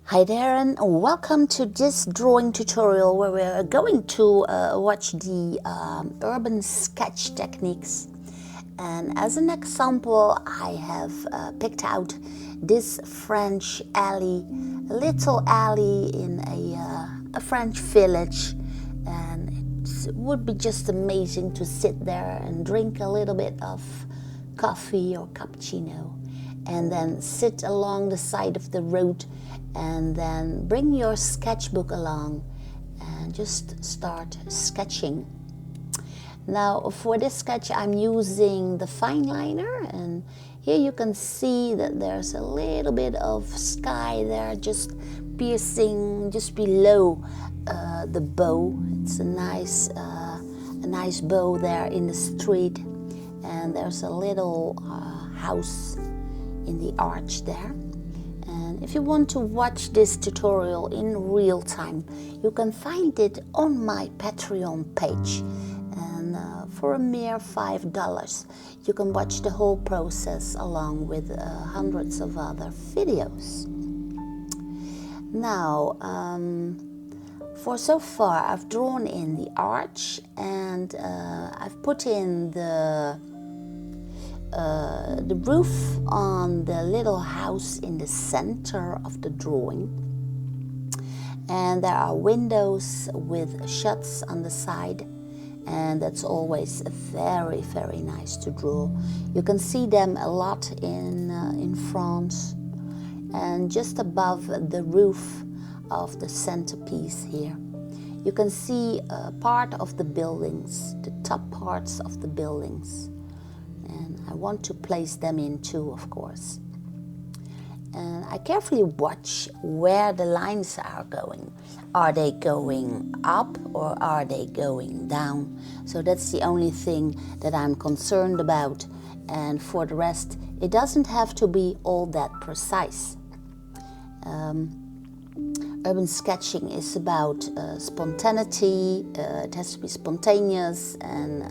Hi there and welcome to this drawing tutorial where we're going to watch the urban sketch techniques. And as an example, I have picked out this French alley, a little alley in a French village, and it would be just amazing to sit there and drink a little bit of coffee or cappuccino and then sit along the side of the road and then bring your sketchbook along and just start sketching. Now for this sketch I'm using the fine liner, and here you can see that there's a little bit of sky there just piercing just below the bow. It's a nice bow there in the street, and there's a little house in the arch there. And if you want to watch this tutorial in real time, you can find it on my Patreon page. And for a mere $5, you can watch the whole process along with hundreds of other videos. Now, for so far, I've drawn in the arch, and I've put in the roof on the little house in the center of the drawing, and there are windows with shuts on the side, and that's always very, very nice to draw. You can see them a lot in France, and just above the roof of the centerpiece here you can see part of the buildings, the top parts of the buildings. And I want to place them in too, of course. And I carefully watch where the lines are going. Are they going up or are they going down? So that's the only thing that I'm concerned about. And for the rest, it doesn't have to be all that precise. Urban sketching is about spontaneity. It has to be spontaneous and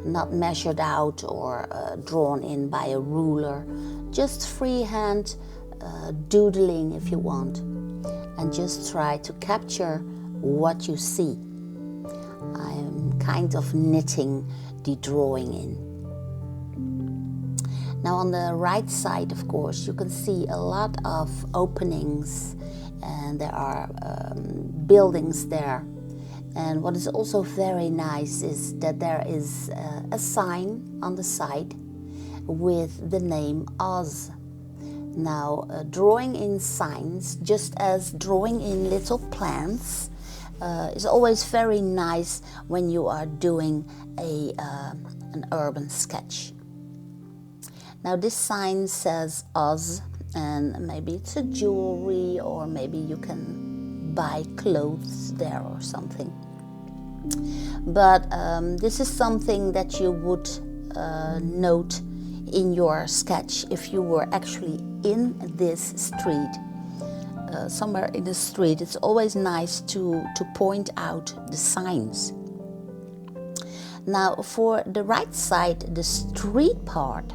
not measured out or drawn in by a ruler. Just freehand doodling if you want, and just try to capture what you see. I'm kind of knitting the drawing in. Now on the right side, of course, you can see a lot of openings, and there are buildings there. And what is also very nice is that there is a sign on the side with the name Oz. Now, drawing in signs, just as drawing in little plants, is always very nice when you are doing an urban sketch. Now, this sign says Oz, and maybe it's a jewelry, or maybe you can buy clothes there or something. But this is something that you would note in your sketch if you were actually in this street, somewhere in the street. It's always nice to point out the signs. Now for the right side, the street part,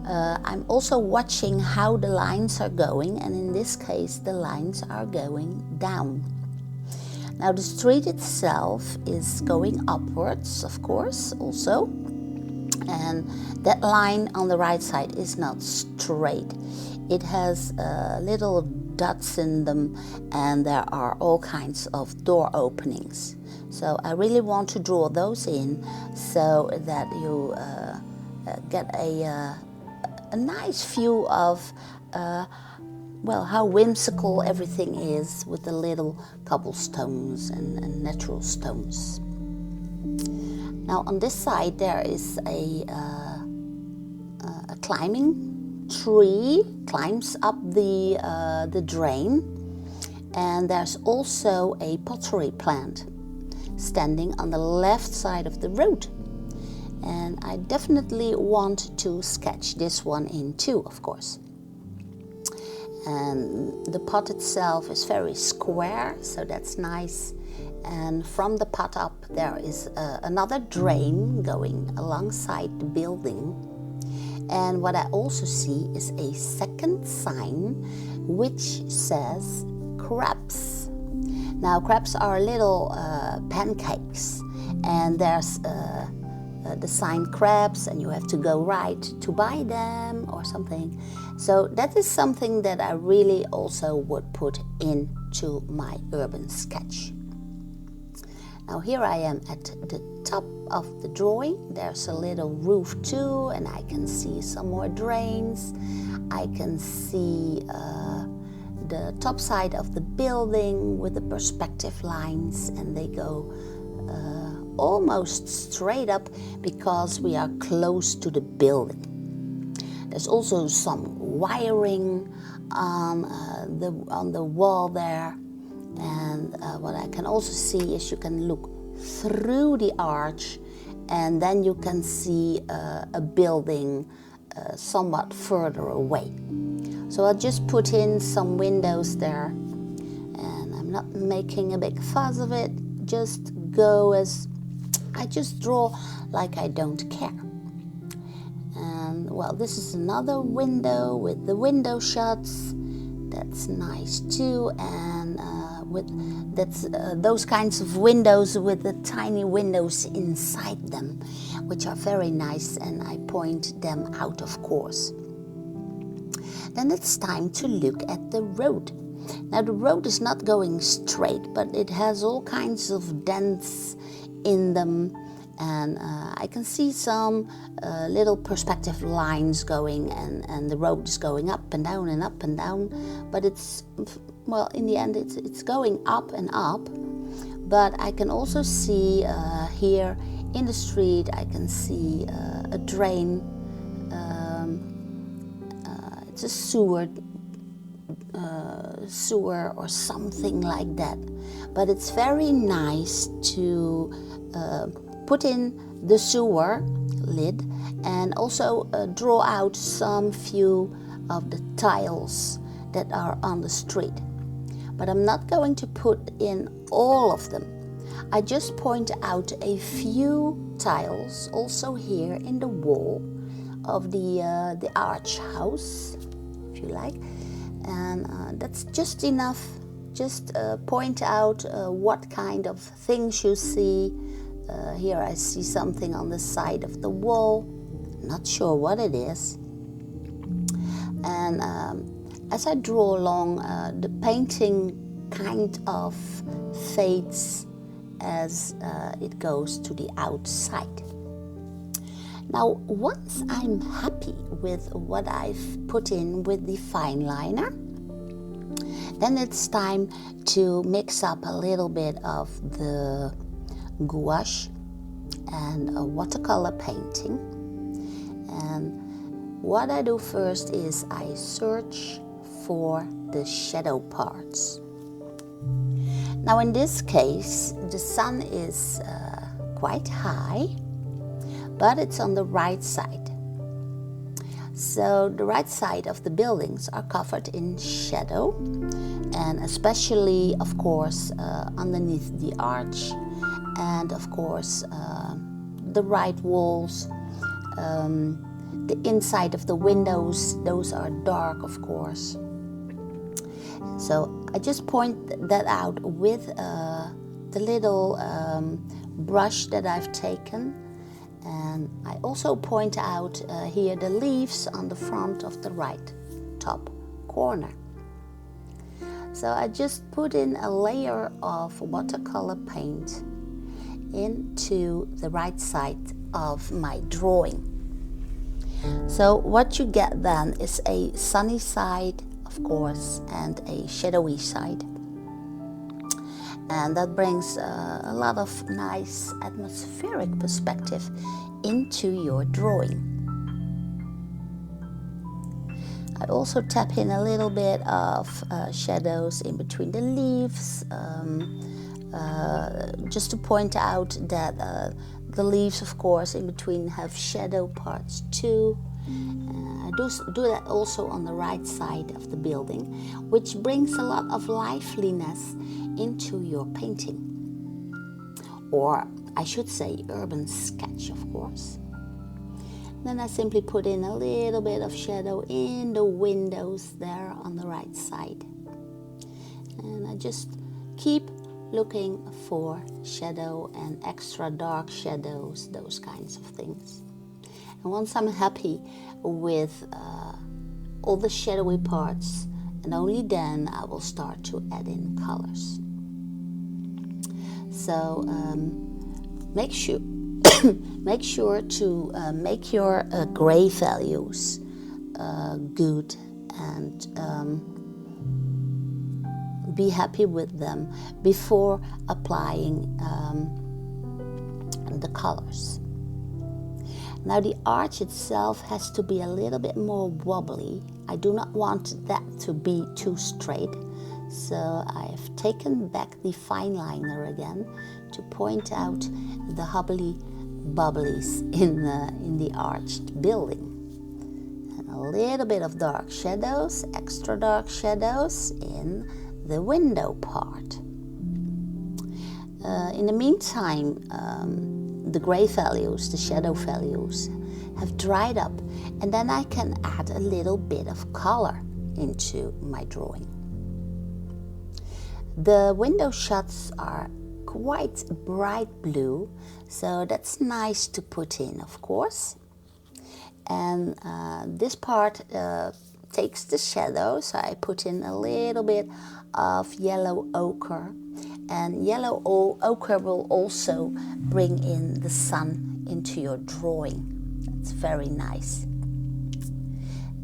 I'm also watching how the lines are going, and in this case the lines are going down. Now the street itself is going upwards, of course, also, and that line on the right side is not straight. It has little dots in them, and there are all kinds of door openings. So I really want to draw those in so that you get a nice view of how whimsical everything is with the little cobblestones and natural stones. Now on this side there is a climbing tree, climbs up the drain, and there's also a pottery plant standing on the left side of the road. And I definitely want to sketch this one in too, of course. And the pot itself is very square, so that's nice. And from the pot up there is another drain going alongside the building. And what I also see is a second sign which says crabs. Now crabs are little pancakes, and there's the sign crabs, and you have to go right to buy them or something. So that is something that I really also would put into my urban sketch. Now here I am at the top of the drawing. There's a little roof too, and I can see some more drains. I can see the top side of the building with the perspective lines, and they go almost straight up because we are close to the building. There's also some wiring on the wall there, and what I can also see is you can look through the arch, and then you can see a building somewhat further away. So I'll just put in some windows there, and I'm not making a big fuss of it. Just go as I just draw like I don't care. And well, this is another window with the window shuts. That's nice too, and those kinds of windows with the tiny windows inside them, which are very nice, and I point them out, of course. Then it's time to look at the road. Now the road is not going straight, but it has all kinds of dents in them, and I can see some little perspective lines going, and the road is going up and down and up and down, but it's, well, in the end it's going up and up. But I can also see here in the street, I can see a drain. It's a sewer or something like that. But it's very nice to put in the sewer lid and also draw out some few of the tiles that are on the street. But I'm not going to put in all of them. I just point out a few tiles also here in the wall of the arch house, if you like, and that's just enough. Just point out what kind of things you see. Here I see something on the side of the wall, not sure what it is. And as I draw along, the painting kind of fades as it goes to the outside. Now, once I'm happy with what I've put in with the fine liner, then it's time to mix up a little bit of the gouache and a watercolor painting. And what I do first is I search for the shadow parts. Now in this case, the sun is quite high, but it's on the right side. So the right side of the buildings are covered in shadow, and especially, of course, underneath the arch, and of course the right walls, the inside of the windows, those are dark, of course. So I just point that out with the little brush that I've taken. And I also point out here the leaves on the front of the right top corner. So I just put in a layer of watercolor paint into the right side of my drawing. So what you get then is a sunny side, of course, and a shadowy side. And that brings a lot of nice atmospheric perspective into your drawing. I also tap in a little bit of shadows in between the leaves, just to point out that the leaves, of course, in between have shadow parts too. I do that also on the right side of the building, which brings a lot of liveliness into your painting, or I should say urban sketch, of course. Then I simply put in a little bit of shadow in the windows there on the right side, and just keep looking for shadow and extra dark shadows, those kinds of things. And once I'm happy with all the shadowy parts, and only then I will start to add in colors. So make sure make sure to make your gray values good, and be happy with them before applying the colors. Now the arch itself has to be a little bit more wobbly. I do not want that to be too straight, so I've taken back the fine liner again to point out the hubbly bubblies in the arched building. And a little bit of dark shadows, extra dark shadows in the window part. In the meantime, the gray values, the shadow values, have dried up, and then I can add a little bit of color into my drawing. The window shuts are quite bright blue, so that's nice to put in, of course. And this part takes the shadow, so I put in a little bit of yellow ochre, and yellow ochre will also bring in the sun into your drawing. That's very nice.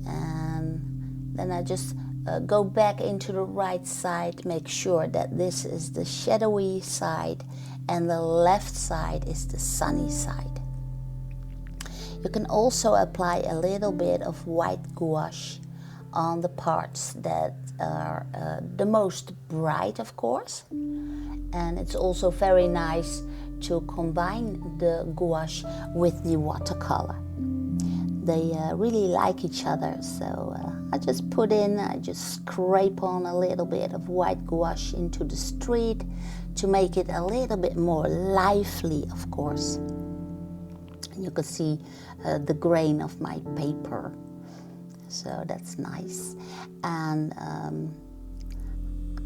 And then I just go back into the right side, make sure that this is the shadowy side and the left side is the sunny side. You can also apply a little bit of white gouache on the parts that are the most bright, of course. And it's also very nice to combine the gouache with the watercolor. They really like each other, so I just scrape on a little bit of white gouache into the street to make it a little bit more lively, of course. And you can see the grain of my paper, so that's nice. And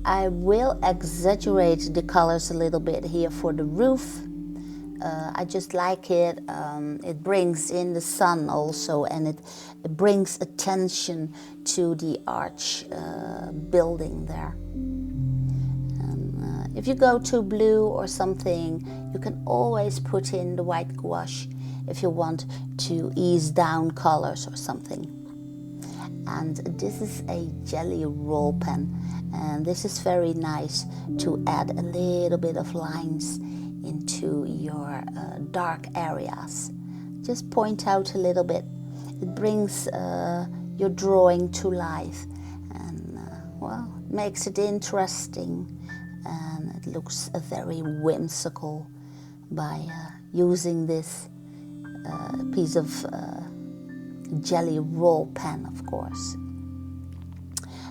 I will exaggerate the colors a little bit here for the roof. I just like it. It brings in the sun also, and it brings attention to the arch building there. If you go to blue or something, you can always put in the white gouache if you want to ease down colors or something. And this is a jelly roll pen, and this is very nice to add a little bit of lines into your dark areas. Just point out a little bit. It brings your drawing to life, and well, makes it interesting, and it looks very whimsical by using this piece of jelly roll pen, of course.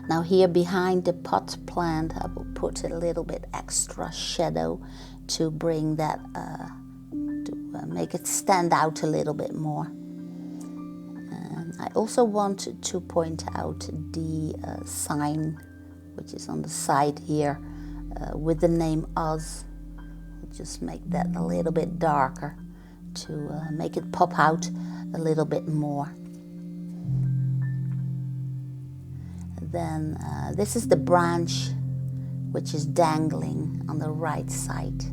Now here behind the pot plant, I will put a little bit extra shadow to bring that, to make it stand out a little bit more. And I also want to point out the sign, which is on the side here, with the name Oz. I'll just make that a little bit darker to make it pop out a little bit more. Then this is the branch which is dangling on the right side,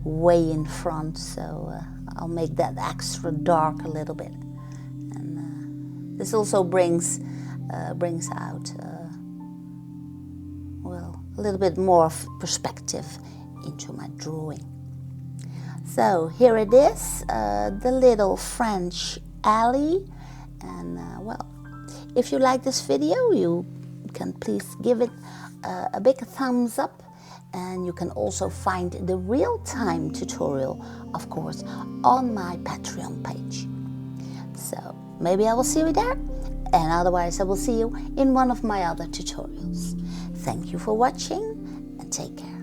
way in front, so I'll make that extra dark a little bit. And this also brings out well, a little bit more of perspective into my drawing. So here it is, the little French alley. And well, if you like this video, you can please give it a big thumbs up, and you can also find the real-time tutorial, of course, on my Patreon page. So maybe I will see you there, and otherwise I will see you in one of my other tutorials. Thank you for watching, and take care.